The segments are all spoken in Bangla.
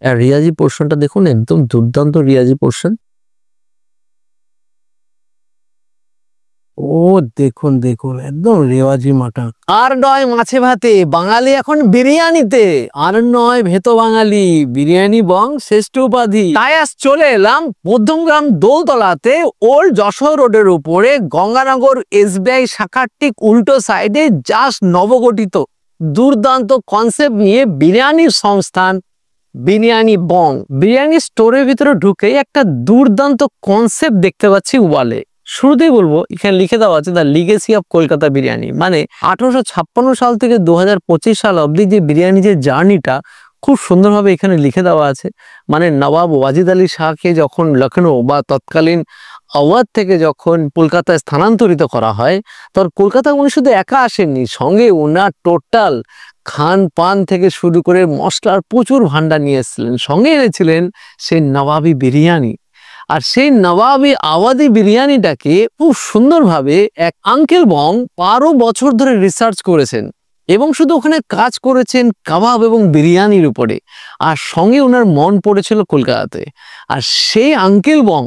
আর রিয়াজি পোর্শনটা দেখুন, একদম দুর্দান্ত রিয়াজি পোর্শন। ও দেখুন দেখুন, একদম রেওয়াজি মাটন। আর নয় মাছে ভাতে, বাঙালি এখন বিরিয়ানিতে। আর নয় ভেত বাঙালি, বিরিয়ানি বং শ্রেষ্ঠ উপাধি। তাই আজ চলে এলাম মধ্যমগ্রাম দোলতলাতে, ওল্ড যশোর রোডের উপরে গঙ্গানগর SBI শাখার ঠিক উল্টো সাইডে জাস্ট নবগঠিত দুর্দান্ত কনসেপ্ট নিয়ে বিরিয়ানির সংস্থান বিরিয়ানি বং। বিরিয়ানি স্টোরের ভিতরে ঢুকেই একটা দুর্দান্ত কনসেপ্ট দেখতে পাচ্ছি ওয়ালে। শুরুতেই বলবো, এখানে লিখে দেওয়া আছে the legacy of Kolkata biryani. মানে 1856 সাল থেকে 2025 সাল অবধি যে বিরিয়ানি যে জার্নিটা খুব সুন্দরভাবে এখানে লিখে দেওয়া আছে। মানে নবাব ওয়াজিদ আলী শাহকে যখন লখনৌ বা তৎকালীন আওয়াধ থেকে যখন কলকাতায় স্থানান্তরিত করা হয়, তখন কলকাতা উনি শুধু একা আসেননি, সঙ্গে ওনার টোটাল খান পান থেকে শুরু করে মশলার প্রচুর ভান্ডার নিয়ে এসেছিলেন। সঙ্গে এনেছিলেন সেই নবাবি বিরিয়ানি। আর সেই নবাবি আওয়াধি বিরিয়ানিটাকে খুব সুন্দরভাবে এক আঙ্কেল বং 12 বছর ধরে রিসার্চ করেছেন এবং শুধু ওখানে কাজ করেছেন কাবাব এবং বিরিয়ানির উপরে। আর সঙ্গে ওনার মন পড়েছিল কলকাতাতে। আর সেই আঙ্কেল বং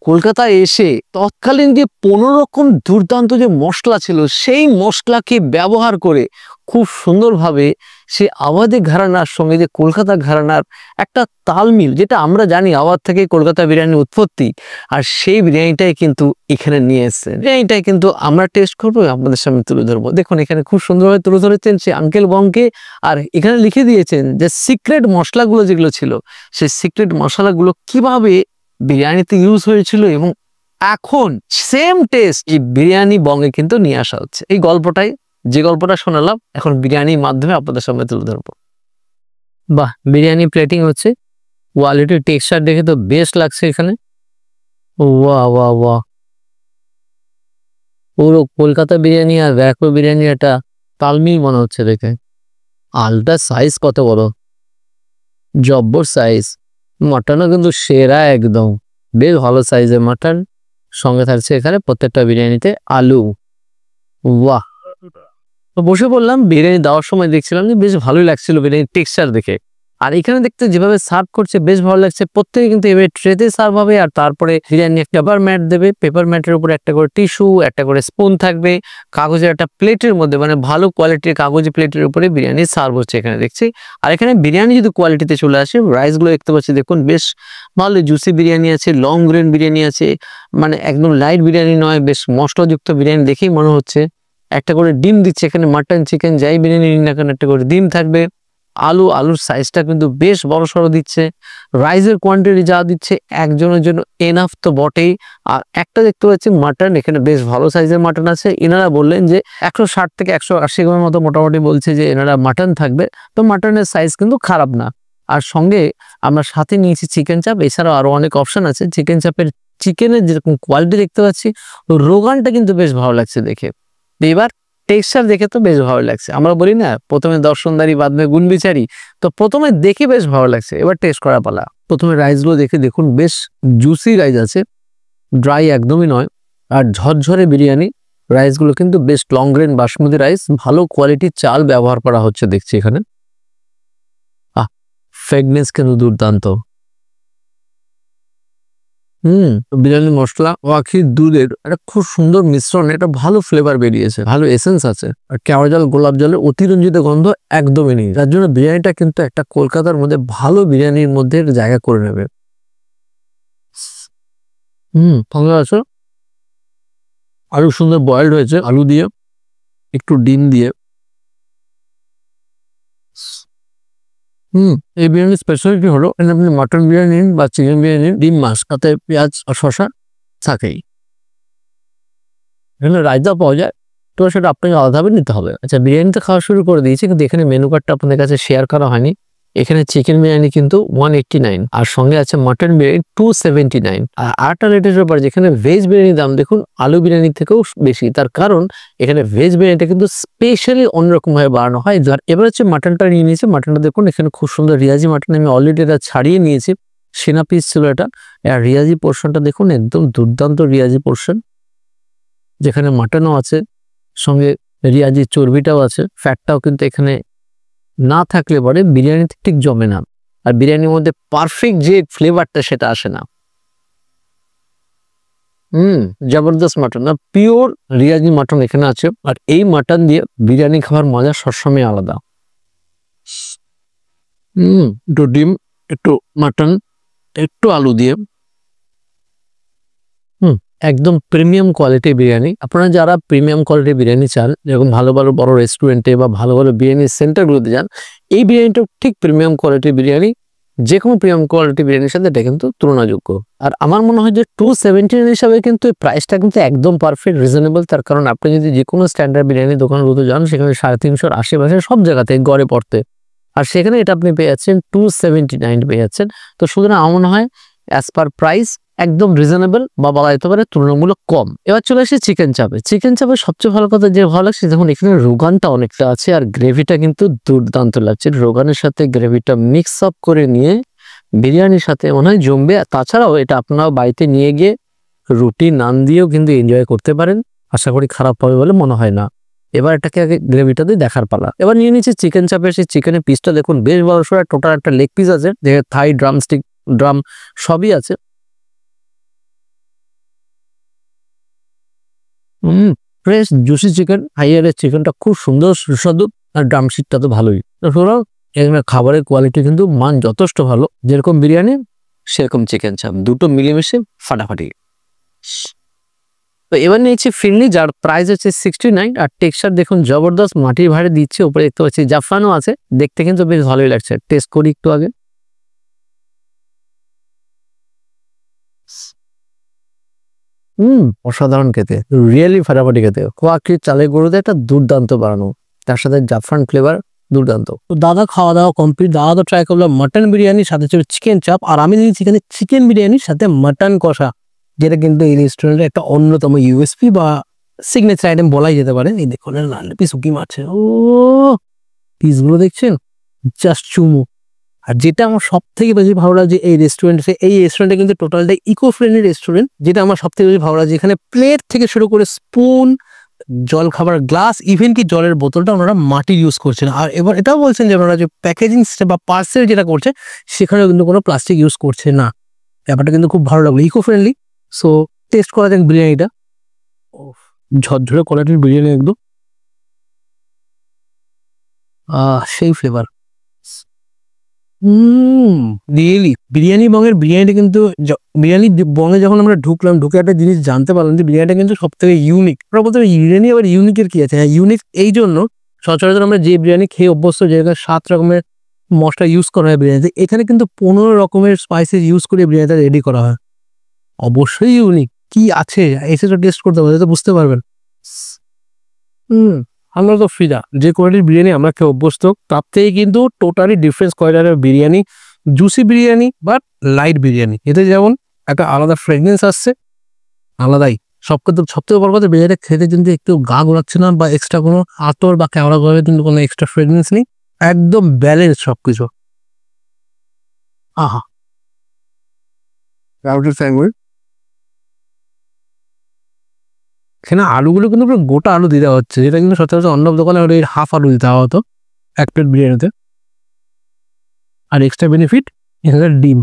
কলকাতায় এসে তৎকালীন যে 15 রকম দুর্দান্ত যে মশলা ছিল, সেই মশলাকে ব্যবহার করে খুব সুন্দরভাবে সে আওয়াধি ঘরানার সঙ্গে যে কলকাতা ঘরানার একটা তালমিল, যেটা আমরা জানি আওয়াধ থেকে কলকাতা বিরিয়ানির উৎপত্তি, আর সেই বিরিয়ানিটাই কিন্তু এখানে নিয়ে এসেছেন। বিরিয়ানিটাই কিন্তু আমরা টেস্ট করবো, আপনাদের সামনে তুলে ধরবো। দেখুন এখানে খুব সুন্দরভাবে তুলে ধরেছেন সে আঙ্কেল বংকে। আর এখানে লিখে দিয়েছেন যে সিক্রেট মশলাগুলো যেগুলো ছিল, সেই সিক্রেট মশলাগুলো কিভাবে বিরিয়ানিতে ইউজ হয়েছিল এবং এখন সেম টেস্ট এই বিরিয়ানি বঙ্গে কিন্তু নিয়ে আসা হচ্ছে। এই গল্পটাই, যে গল্পটা শোনালাম, এখন বিরিয়ানির মাধ্যমে আপনাদের সামনে তুলে ধরবো। বাহ, বিরিয়ানি প্লেটিং হচ্ছে। কোয়ালিটির টেক্সচার দেখে তো বেশ লাগছে এখানে। ওয়া ওয়া ওয়া, পুরো কলকাতা বিরিয়ানি আর ব্যারাকপুর বিরিয়ানি একটা তালমিল মনে হচ্ছে দেখে। আলটা সাইজ কত বড়, জব্বর সাইজ। মাটনও কিন্তু সেরা, একদম বেশ ভালো সাইজের মাটন। সঙ্গে থাকছে এখানে প্রত্যেকটা বিরিয়ানিতে আলু। বাহ, তো বসে পড়লাম। বিরিয়ানি দেওয়ার সময় দেখছিলাম যে বেশ ভালোই লাগছিল বিরিয়ানির টেক্সচার দেখে। আর এখানে দেখতে যেভাবে সার্ভ করছে বেশ ভালো লাগছে। প্রত্যেকে কিন্তু এভাবে ট্রেতে সার্ভ হবে, আর তারপরে বিরিয়ানি একটা পেপার ম্যাট দেবে। পেপার ম্যাটের উপরে একটা করে টিস্যু, একটা করে স্পুন থাকবে, কাগজের একটা প্লেটের মধ্যে, মানে ভালো কোয়ালিটির কাগজের প্লেটের উপরে বিরিয়ানি সার্ভ হচ্ছে এখানে দেখছি। আর এখানে বিরিয়ানি যদি কোয়ালিটিতে চলে আসে, রাইসগুলো দেখতে পাচ্ছি দেখুন বেশ ভালো জুসি বিরিয়ানি আছে, লং গ্রেন বিরিয়ানি আছে, মানে একদম লাইট বিরিয়ানি নয়, বেশ মশলাযুক্ত বিরিয়ানি দেখেই মনে হচ্ছে। একটা করে ডিম দিচ্ছে এখানে, মাটন চিকেন যাই বিরিয়ানি নিন না কেন একটা করে ডিম থাকবে। আলুর সাইজটা কিন্তু বেশ বড় সড়ো দিচ্ছে। রাইসের কোয়ান্টিটি যা দিচ্ছে একজনের জন্য এনাফ তো বটেই। আর একটা দেখতে পাচ্ছি মাটন, এখানে বেশ ভালো সাইজের মাটন আছে। এনারা বললেন যে 160 থেকে 180 গ্রামের মতো মোটামুটি বলছে যে এনারা মাটন থাকবে। তো মাটনের সাইজ কিন্তু খারাপ না। আর সঙ্গে আমরা সাথে নিয়েছি চিকেন চাপ, এছাড়াও আরো অনেক অপশন আছে। চিকেন চাপের চিকেনের যেরকম কোয়ালিটি দেখতে পাচ্ছি, রোগানটা কিন্তু বেশ ভালো লাগছে দেখে। এবার টেক্সচার দেখে তো বেশ ভালো লাগছে। আমরা বলি না প্রথমে দর্শনদারি বাদমে গুণ বিচারি, তো প্রথমে দেখে বেশ ভালো লাগছে। এবার টেস্ট করা পালা। প্রথমে রাইসগুলো দেখে দেখুন, বেশ জুসি রাইস আছে, ড্রাই একদমই নয়, আর ঝরঝরে বিরিয়ানি। রাইসগুলো কিন্তু বেশ লং গ্রেন বাসমতি রাইস, ভালো কোয়ালিটির চাল ব্যবহার করা হচ্ছে দেখছি এখানে। ফ্রেগনেন্স কিন্তু দুর্দান্ত। বিরিয়ানি মশলা ও আখির দুধের একটা খুব সুন্দর মিশ্রণ, এটা ভালো ফ্লেভার বেরিয়েছে, ভালো এসেন্স আছে। আর কেওড়া জল গোলাপ জলের অতিরঞ্জিত গন্ধ একদমই নেই, যার জন্য বিরিয়ানিটা কিন্তু একটা কলকাতার মধ্যে ভালো বিরিয়ানির মধ্যে জায়গা করে নেবে। সঙ্গে আছে আলু, সুন্দর বয়েলড হয়েছে আলু দিয়ে, একটু ডিম দিয়ে। এই বিরিয়ানির স্পেশালিটি হলো আপনি মাটন বিরিয়ানি নিন বা চিকেন বিরিয়ানি, ডিম মাছ, তাতে পেঁয়াজ আর শসা থাকেই। এখানে রায়তা পাওয়া যায়, তো সেটা আপনাকে আলাদাভাবে নিতে হবে। আচ্ছা, বিরিয়ানিতে খাওয়া শুরু করে দিয়েছি, কিন্তু এখানে মেনু কার্ডটা আপনাদের কাছে শেয়ার করা হয়নি। এখানে চিকেন বিরিয়ানি কিন্তু 189, আর সঙ্গে আছে মাটন বিরিয়ানি 279। আর আরেকটা রেটের ব্যাপার, যেখানে ভেজ বিরিয়ানির দাম দেখুন আলু বিরিয়ানির থেকেও বেশি। তার কারণ এখানে ভেজ বিরিয়ানিটা কিন্তু স্পেশালি অন্যরকম ভাবে বানানো হয়। এবার হচ্ছে মাটনটা নিয়ে নিয়েছি। মাটনটা দেখুন এখানে খুব সুন্দর রিয়াজি মাটন, আমি অলরেডি এটা ছাড়িয়ে নিয়েছি, সেনা পিস ছিল এটা। আর রিয়াজি পোর্শনটা দেখুন একদম দুর্দান্ত রিয়াজি পোর্শন, যেখানে মাটনও আছে, সঙ্গে রিয়াজি চর্বিটাও আছে। ফ্যাটটাও কিন্তু এখানে না থাকলে পরে বিরিয়ানিতে ঠিক জমে না। আর বিরিয়ানির মধ্যে পারফেক্ট যে ফ্লেভারটা সেটা আসে না। জবরদস্ত মাটন, না পিওর রিয়াজি মাটন এখানে আছে। আর এই মাটন দিয়ে বিরিয়ানি খাওয়ার মজা সবসময় আলাদা। একটু ডিম, একটু মাটন, একটু আলু দিয়ে একদম প্রিমিয়াম কোয়ালিটি বিরিয়ানি। আপনারা যারা প্রিমিয়াম কোয়ালিটি বিরিয়ানি চান, যেরকম ভালো ভালো বড় রেস্টুরেন্টে বা ভালো ভালো বিরিয়ানি সেন্টারগুলোতে যান, এই বিরিয়ানিটা ঠিক প্রিমিয়াম কোয়ালিটি বিরিয়ানি। যে কোনো প্রিমিয়াম কোয়ালিটি বিরিয়ানির সাথে এটা কিন্তু তুলনাযোগ্য। আর আমার মনে হয় যে 270 হিসাবে কিন্তু এই প্রাইসটা কিন্তু একদম পারফেক্ট রিজনেবল। তার কারণ আপনি যদি যে কোনো স্ট্যান্ডার্ড বিরিয়ানি দোকানগুলোতে যান, সেখানে 350 আশেপাশে সব জায়গাতে গড়ে পড়তে, আর সেখানে এটা আপনি পেয়ে যাচ্ছেন 279 পেয়ে যাচ্ছেন। তো সুতরাং আমার মনে হয় অ্যাজ পার প্রাইস একদম রিজনেবল বা বলা যেতে পারে তুলনামূলক কম। এবার চলে আসে চিকেন চাপে। চিকেন চাপের সবচেয়ে ভালো কথা যে ভালো লাগছে, দেখুন এখানে রোগানটা অনেকটা আছে আর গ্রেভিটা কিন্তু দুর্দান্ত লাগছে। রোগানের সাথে গ্রেভিটা মিক্স আপ করে নিয়ে বিরিয়ানির সাথে মনে হয় জমবে। তাছাড়াও এটা আপনারা বাড়িতে নিয়ে গিয়ে রুটি নান দিয়েও কিন্তু এনজয় করতে পারেন। আশা করি খারাপ হবে বলে মনে হয় না। এবার এটাকে আগে গ্রেভিটা দিয়ে দেখার পালা। এবার নিয়ে নিচ্ছে চিকেন চাপের সেই চিকেনের পিসটা। দেখুন বেশ বড় সড় টোটাল একটা লেগ পিস আছে, যেখানে থাই, ড্রামস্টিক, ড্রাম সবই আছে। ফ্রেশ জুসি চিকেন, হাইয়ারের চিকেনটা খুব সুন্দর সুস্বাদু, আর ড্রামস্টিকটা তো ভালোই। সুতরাং এখানে খাবারের কোয়ালিটি কিন্তু মান যথেষ্ট ভালো। যেরকম বিরিয়ানি সেরকম চিকেন চাপ, দুটো মিলেমিশে ফাটাফাটি। তো এবার নিয়েছি ফিরনি, যার প্রাইস হচ্ছে 69। আর টেক্সচার দেখুন জবরদস্ত, মাটির ভাড়ে দিচ্ছে। উপরে দেখতে পাচ্ছি জাফরানও আছে, দেখতে কিন্তু বেশ ভালোই লাগছে। টেস্ট করি একটু আগে। অসাধারণ খেতে, রিয়েলি ফাটাফাটি খেতে। কোয়াকির চালের গরুতে একটা দুর্দান্ত বানানো, তার সাথে জাফরান ফ্লেভার দুর্দান্ত। তো দাদা খাওয়া দাওয়া কমপ্লিট। দাদা তো ট্রাই করলো মাটন বিরিয়ানির সাথে ছিল চিকেন চাপ, আর আমি দিয়েছি এখানে চিকেন বিরিয়ানির সাথে মাটন কষা, যেটা কিন্তু এই রেস্টুরেন্টের একটা অন্যতম ইউএসপি বা সিগনেচার আইটেম বলাই যেতে পারে। এই দেখুন লাল পিস উকি মারছে, ও পিসগুলো দেখছেন জাস্ট চুমু। আর যেটা আমার সব থেকে বেশি ভালো লাগছে এই রেস্টুরেন্টে কিন্তু টোটালটা ইকো ফ্রেন্ডলি রেস্টুরেন্ট। যেটা আমার সব থেকে বেশি ভালো লাগছে, এখানে প্লেট থেকে শুরু করে স্পুন, জল খাবার গ্লাস, ইভেন কি জলের বোতলটা ওনারা মাটির ইউজ করছেন। আর এবার এটাও বলছেন যে ওনারা যে প্যাকেজিং বা পার্সেল যেটা করছে, সেখানেও কিন্তু কোনো প্লাস্টিক ইউজ করছে না। ব্যাপারটা কিন্তু খুব ভালো লাগলো, ইকো ফ্রেন্ডলি। সো টেস্ট করা যাক বিরিয়ানিটা। ঝরঝরে কোয়ালিটির বিরিয়ানি একদম, সেই ফ্লেভার। রিয়েলি বিরিয়ানি বঙের বিরিয়ানিটা কিন্তু বিরিয়ানি বঙে যখন আমরা ঢুকলাম, ঢুকে একটা জিনিস জানতে পারলাম যে বিরিয়ানিটা কিন্তু সব থেকে ইউনিক। আমরা বলতে পারি বিরিয়ানি আবার ইউনিকের কি আছে? হ্যাঁ, ইউনিক এই জন্য সচরাচর আমরা যে বিরিয়ানি খেয়ে অভ্যস্ত, যেখানে 7 রকমের মশলা ইউজ করা হয় বিরিয়ানিতে, এখানে কিন্তু 15 রকমের স্পাইসেস ইউজ করে বিরিয়ানিটা রেডি করা হয়। অবশ্যই ইউনিক। কি আছে এসে তো টেস্ট করতে পারবে, তো বুঝতে পারবেন। আমরা তো ফিদা, যে কোয়ালিটির বিরিয়ানি আমরা খেয়ে অভ্যস্ত, তার থেকে কিন্তু টোটালি ডিফারেন্স কোয়ালিটির biryani. Juicy biryani but light biryani, এতে যেমন একটা আলাদা ফ্রেগনেন্স আসছে, আলাদাই। সবথেকে বড় কথা, বিরিয়ানিটা খেতে কিন্তু একটু গা গোলাচ্ছে না বা এক্সট্রা কোনো আতর বা কেওড়া গলায় কিন্তু কোনো এক্সট্রা ফ্রেগনেন্স নেই, একদম ব্যালেন্স সবকিছু। আহা, এখানে আলুগুলো কিন্তু পুরো গোটা আলু দিতে হচ্ছে, যেটা কিন্তু সচরাচর অন্য দোকানে হলে হাফ আলু দিতে হতো এক প্লেট বিরিয়ানিতে। আর এক্সট্রা বেনিফিট এখানে ডিম।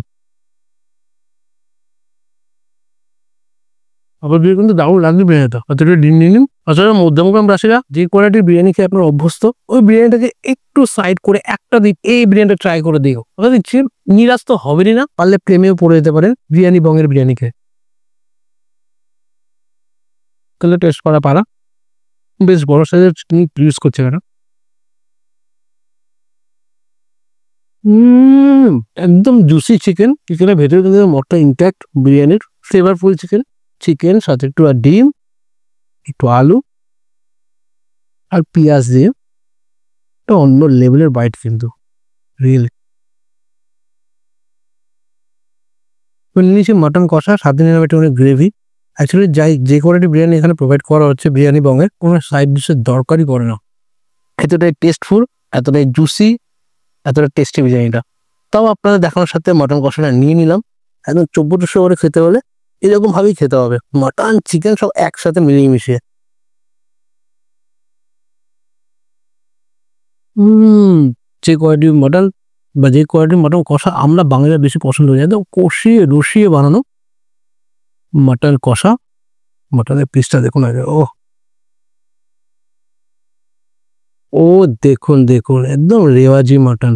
আবার দিয়ে কিন্তু দারুণ লাগবে বিরিয়ানিটা, অতটা ডিম নিয়ে নিন। আসলে মধ্যমগ্রাম রাশিরা যে কোয়ালিটির বিরিয়ানি খেয়ে আপনার অভ্যস্ত, ওই বিরিয়ানিটাকে একটু সাইড করে একটা দিন এই বিরিয়ানিটা ট্রাই করে দিও। ওটা দিচ্ছি নিরাশ তো হবেনই না, পারলে প্রেমেও পড়ে যেতে পারেন বিরিয়ানি বঙের বিরিয়ানি খেয়ে। তাহলে টেস্ট করা পারা, বেশ বড় সাইজের ইউজ করছে কেন। একদম জুসি চিকেন, চিকেনের ভেতরে কিন্তু মটটা ইনট্যাক্ট, বিরিয়ানির ফ্লেভারফুল চিকেন সাথে একটু আর ডিম, একটু আলু আর পেঁয়াজ দিয়ে একটা অন্য লেভেলের বাইট কিন্তু রিয়েলি। নিচে মাটন কষা, সাথে নিলাম একটা গ্রেভি। অ্যাকচুয়ালি যে কোয়ালিটি বিরিয়ানি এখানে প্রোভাইড করা হচ্ছে বিরিয়ানি বঙের, কোনো সাইড ডিশের দরকারই পড়ে না। এতটাই টেস্টফুল, এতটাই জুসি, এতটা টেস্টি বিরিয়ানিটা। তাও আপনাদের দেখানোর সাথে মাটন কষাটা নিয়ে নিলাম। একদম 1400 করে খেতে হলে এরকম ভাবেই খেতে হবে, মাটন চিকেন সব একসাথে মিলিয়ে মিশিয়ে। যে কোয়ালিটি মাটন বা যে কোয়ালিটির মাটন কষা আমরা বাঙালিরা বেশি পছন্দ করি, একদম কষিয়ে রসিয়ে বানানো মাটন কষা। মাটনের পিসটা দেখুন আগে, ও দেখুন দেখুন একদম রেওয়াজি mutton.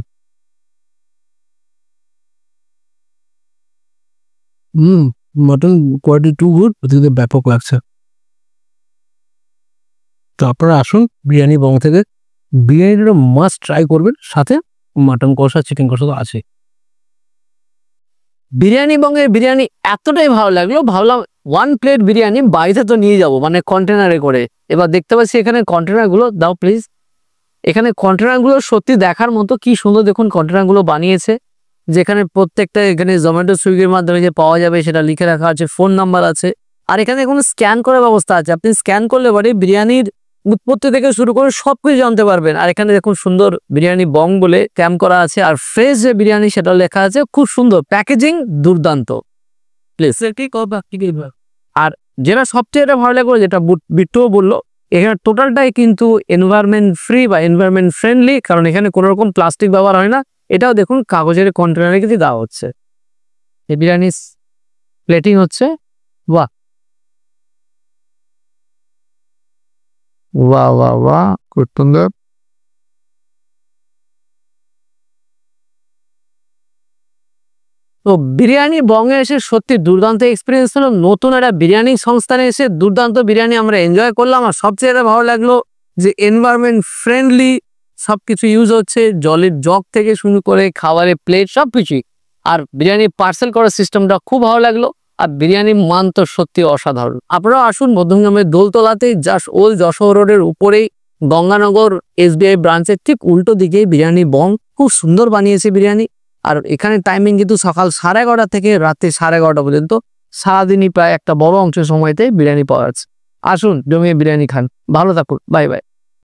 Mutton quality too good, ওদিকে ব্যাপক লাগছে। তো আপনারা আসুন বিরিয়ানি বং থেকে, বিরিয়ানিটা মাস্ট ট্রাই করবেন, সাথে মাটন কষা চিকেন কষা তো আছে। বিরিয়ানি বঙ্গের বিরিয়ানি এতটাই ভালো লাগলো, ভাবলাম 1 প্লেট বিরিয়ানি বাড়িতে তো নিয়ে যাব, মানে কন্টেনারে করে। এবার দেখতে পাচ্ছি এখানে কন্টেনারগুলো, দাও প্লিজ। এখানে কন্টেনারগুলো সত্যি দেখার মতো, কি সুন্দর দেখুন কন্টেনারগুলো বানিয়েছে, যেখানে প্রত্যেকটা এখানে জোম্যাটো সুইগির মাধ্যমে যে পাওয়া যাবে সেটা লিখে রাখা আছে, ফোন নাম্বার আছে। আর এখানে কোনো স্ক্যান করার ব্যবস্থা আছে, আপনি স্ক্যান করলে পরে বিরিয়ানির উৎপত্তি থেকে শুরু করে সবকিছু জানতে পারবেন। আর এখানে দেখুন সুন্দর বিরিয়ানি বং বলে ক্যাম্প করা আছে, আর ফ্রেশ যে বিরিয়ানি সেটা লেখা আছে, খুব সুন্দর প্যাকেজিং, দুর্দান্ত। প্লিজ। আর যেটা সবচেয়ে ভালো লাগলো, যেটা বিট্টুও বললো, এখানে টোটালটাই কিন্তু এনভায়রনমেন্ট ফ্রি বা এনভায়রনমেন্ট ফ্রেন্ডলি, কারণ এখানে কোনো রকম প্লাস্টিক ব্যবহার হয় না। এটাও দেখুন কাগজের কন্টেনারে কিন্তু দেওয়া হচ্ছে। এই বিরিয়ানি প্লেটিং হচ্ছে, বাহ বাহ বাহ বাহ, খুব সুন্দর। তো বিরিয়ানি বঙ্গে এসে সত্যি দুর্দান্ত এক্সপিরিয়েন্স হলো, নতুন একটা বিরিয়ানি সংস্থানে এসে দুর্দান্ত বিরিয়ানি আমরা এনজয় করলাম। আর সবচেয়ে ভালো লাগলো যে এনভায়রনমেন্ট ফ্রেন্ডলি সবকিছু ইউজ হচ্ছে, জলের জগ থেকে শুরু করে খাবারের প্লেট সবকিছুই। আর বিরিয়ানি পার্সেল করার সিস্টেমটা খুব ভালো লাগলো। আর বিরিয়ানির মান তো সত্যি অসাধারণ। আপনারাও আসুন মধ্যমগ্রামের দোলতলাতেই, জাস্ট ওল্ড যশোর রোডের উপরেই গঙ্গানগর SBI ব্রাঞ্চের ঠিক উল্টো দিকেই বিরিয়ানি বং, খুব সুন্দর বানিয়েছে বিরিয়ানি। আর এখানে টাইমিং কিন্তু সকাল 11:30 থেকে রাতে 11:30 পর্যন্ত, সারাদিনই প্রায় একটা বড় অংশের সময়তে বিরিয়ানি পাওয়া যাচ্ছে। আসুন জমিয়ে বিরিয়ানি খান, ভালো থাকুন, বাই বাই।